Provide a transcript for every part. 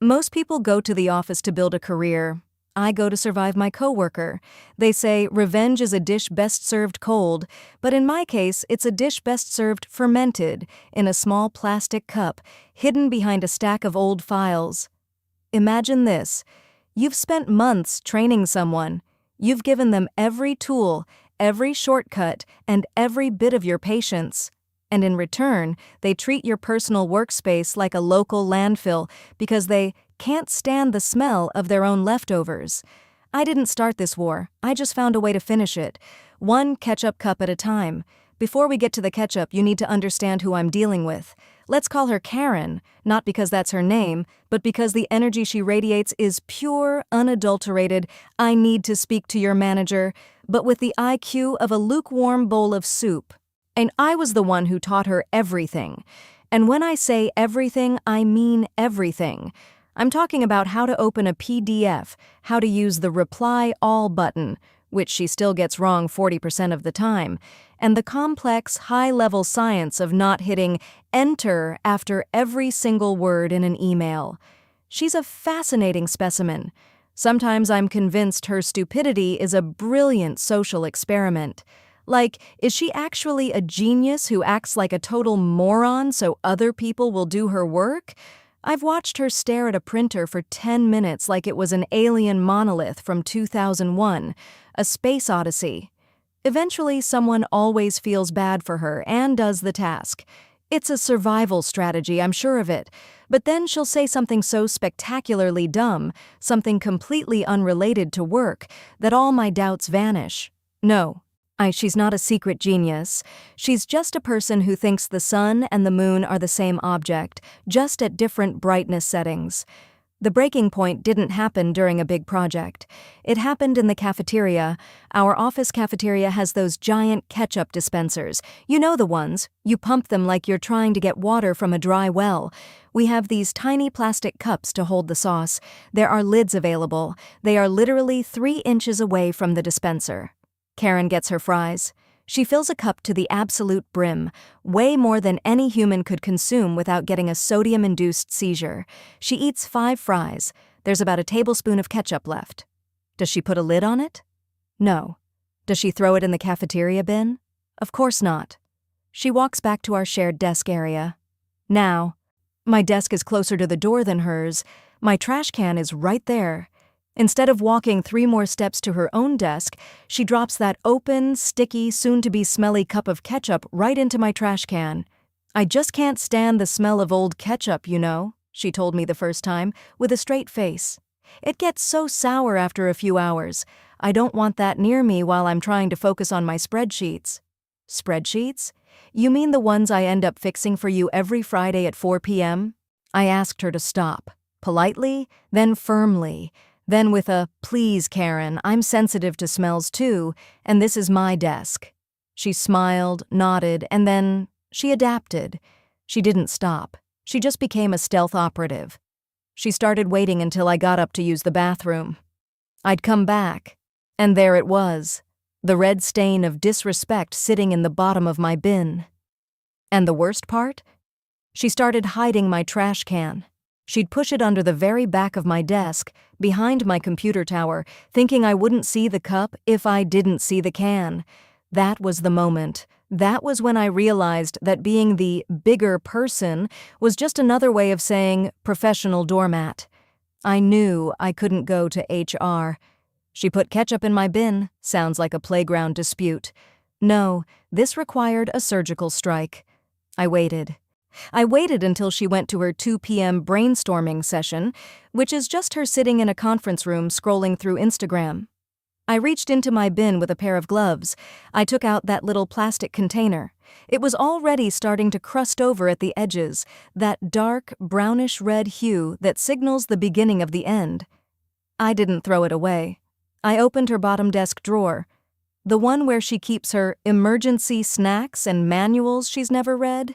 Most people go to the office to build a career. I go to survive my coworker. They say revenge is a dish best served cold, but in my case, it's a dish best served fermented in a small plastic cup, hidden behind a stack of old files. Imagine this. You've spent months training someone. You've given them every tool, every shortcut, and every bit of your patience. And in return, they treat your personal workspace like a local landfill because they can't stand the smell of their own leftovers. I didn't start this war, I just found a way to finish it. One ketchup cup at a time. Before we get to the ketchup, you need to understand who I'm dealing with. Let's call her Karen, not because that's her name, but because the energy she radiates is pure, unadulterated, I need to speak to your manager, but with the IQ of a lukewarm bowl of soup. And I was the one who taught her everything. And when I say everything, I mean everything. I'm talking about how to open a PDF, how to use the Reply All button, which she still gets wrong 40% of the time, and the complex, high-level science of not hitting Enter after every single word in an email. She's a fascinating specimen. Sometimes I'm convinced her stupidity is a brilliant social experiment. Like, is she actually a genius who acts like a total moron so other people will do her work? I've watched her stare at a printer for 10 minutes like it was an alien monolith from 2001, a space odyssey. Eventually, someone always feels bad for her and does the task. It's a survival strategy, I'm sure of it. But then she'll say something so spectacularly dumb, something completely unrelated to work, that all my doubts vanish. No. She's not a secret genius. She's just a person who thinks the sun and the moon are the same object, just at different brightness settings. The breaking point didn't happen during a big project. It happened in the cafeteria. Our office cafeteria has those giant ketchup dispensers. You know the ones. You pump them like you're trying to get water from a dry well. We have these tiny plastic cups to hold the sauce. There are lids available. They are literally 3 inches away from the dispenser. Karen gets her fries. She fills a cup to the absolute brim, way more than any human could consume without getting a sodium-induced seizure. She eats 5 fries. There's about a tablespoon of ketchup left. Does she put a lid on it? No. Does she throw it in the cafeteria bin? Of course not. She walks back to our shared desk area. Now, my desk is closer to the door than hers. My trash can is right there. Instead of walking 3 more steps to her own desk, she drops that open, sticky, soon-to-be smelly cup of ketchup right into my trash can. I just can't stand the smell of old ketchup, you know, she told me the first time, with a straight face. It gets so sour after a few hours. I don't want that near me while I'm trying to focus on my spreadsheets. Spreadsheets? You mean the ones I end up fixing for you every Friday at 4 p.m.? I asked her to stop, politely, then firmly. Then with a, please, Karen, I'm sensitive to smells too, and this is my desk. She smiled, nodded, and then she adapted. She didn't stop. She just became a stealth operative. She started waiting until I got up to use the bathroom. I'd come back, and there it was, the red stain of disrespect sitting in the bottom of my bin. And the worst part? She started hiding my trash can. She'd push it under the very back of my desk, behind my computer tower, thinking I wouldn't see the cup if I didn't see the can. That was the moment. That was when I realized that being the bigger person was just another way of saying professional doormat. I knew I couldn't go to HR. She put ketchup in my bin. Sounds like a playground dispute. No, this required a surgical strike. I waited. I waited until she went to her 2 p.m. brainstorming session, which is just her sitting in a conference room scrolling through Instagram. I reached into my bin with a pair of gloves. I took out that little plastic container. It was already starting to crust over at the edges, that dark, brownish-red hue that signals the beginning of the end. I didn't throw it away. I opened her bottom desk drawer, the one where she keeps her emergency snacks and manuals she's never read.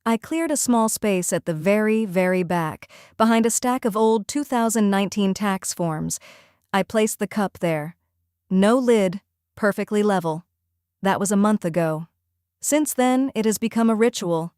I cleared a small space at the very, very back, behind a stack of old 2019 tax forms. I placed the cup there. No lid, perfectly level. That was a month ago. Since then, it has become a ritual.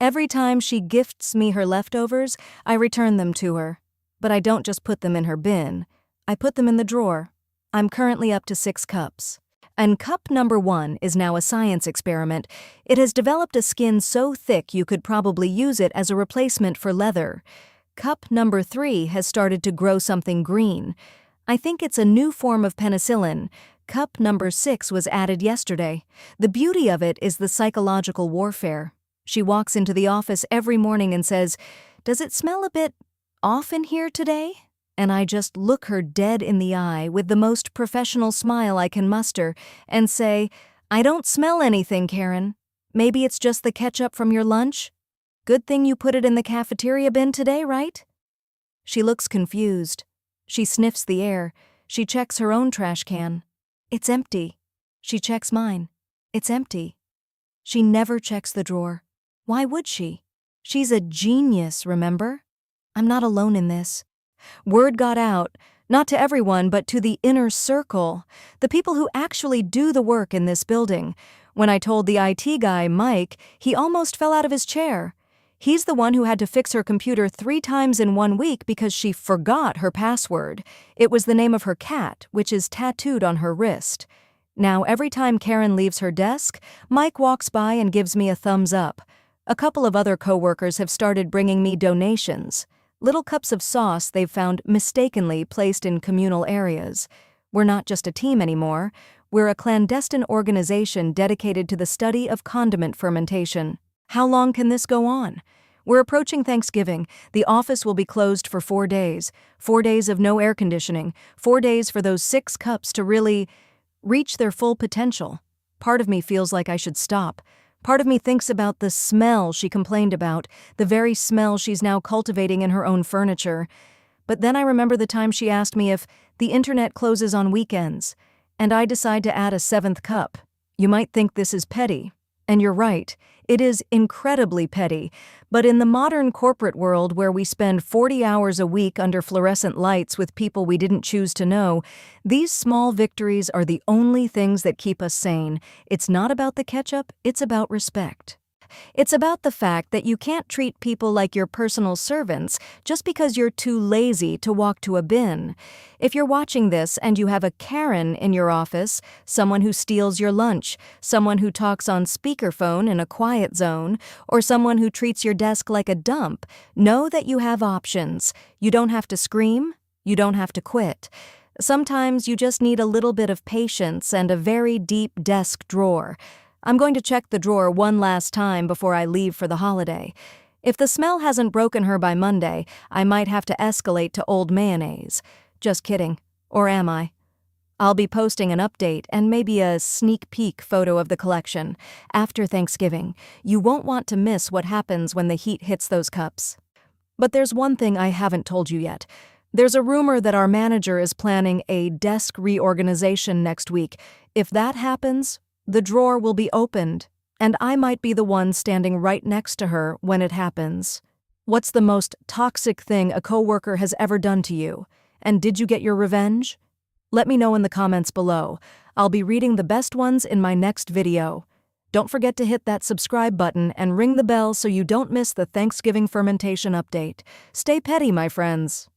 Every time she gifts me her leftovers, I return them to her. But I don't just put them in her bin. I put them in the drawer. I'm currently up to 6 cups. And cup number 1 is now a science experiment. It has developed a skin so thick you could probably use it as a replacement for leather. Cup number 3 has started to grow something green. I think it's a new form of penicillin. Cup number 6 was added yesterday. The beauty of it is the psychological warfare. She walks into the office every morning and says, "Does it smell a bit off in here today?" And I just look her dead in the eye with the most professional smile I can muster and say, "I don't smell anything, Karen. Maybe it's just the ketchup from your lunch? Good thing you put it in the cafeteria bin today, right?" She looks confused. She sniffs the air. She checks her own trash can. It's empty. She checks mine. It's empty. She never checks the drawer. Why would she? She's a genius, remember? I'm not alone in this. Word got out, not to everyone, but to the inner circle, the people who actually do the work in this building. When I told the IT guy, Mike, he almost fell out of his chair. He's the one who had to fix her computer 3 times in 1 week because she forgot her password. It was the name of her cat, which is tattooed on her wrist. Now, every time Karen leaves her desk, Mike walks by and gives me a thumbs up. A couple of other coworkers have started bringing me donations. Little cups of sauce they've found mistakenly placed in communal areas. We're not just a team anymore. We're a clandestine organization dedicated to the study of condiment fermentation. How long can this go on? We're approaching Thanksgiving. The office will be closed for 4 days. 4 days of no air conditioning. 4 days for those 6 cups to really reach their full potential. Part of me feels like I should stop. Part of me thinks about the smell she complained about, the very smell she's now cultivating in her own furniture. But then I remember the time she asked me if the internet closes on weekends, and I decide to add a 7th cup. You might think this is petty, and you're right. It is incredibly petty, but in the modern corporate world where we spend 40 hours a week under fluorescent lights with people we didn't choose to know, these small victories are the only things that keep us sane. It's not about the ketchup, it's about respect. It's about the fact that you can't treat people like your personal servants just because you're too lazy to walk to a bin. If you're watching this and you have a Karen in your office, someone who steals your lunch, someone who talks on speakerphone in a quiet zone, or someone who treats your desk like a dump, know that you have options. You don't have to scream. You don't have to quit. Sometimes you just need a little bit of patience and a very deep desk drawer. I'm going to check the drawer one last time before I leave for the holiday. If the smell hasn't broken her by Monday, I might have to escalate to old mayonnaise. Just kidding. Or am I? I'll be posting an update and maybe a sneak peek photo of the collection. After Thanksgiving, you won't want to miss what happens when the heat hits those cups. But there's one thing I haven't told you yet. There's a rumor that our manager is planning a desk reorganization next week. If that happens, the drawer will be opened, and I might be the one standing right next to her when it happens. What's the most toxic thing a coworker has ever done to you? And did you get your revenge? Let me know in the comments below. I'll be reading the best ones in my next video. Don't forget to hit that subscribe button and ring the bell so you don't miss the Thanksgiving fermentation update. Stay petty, my friends.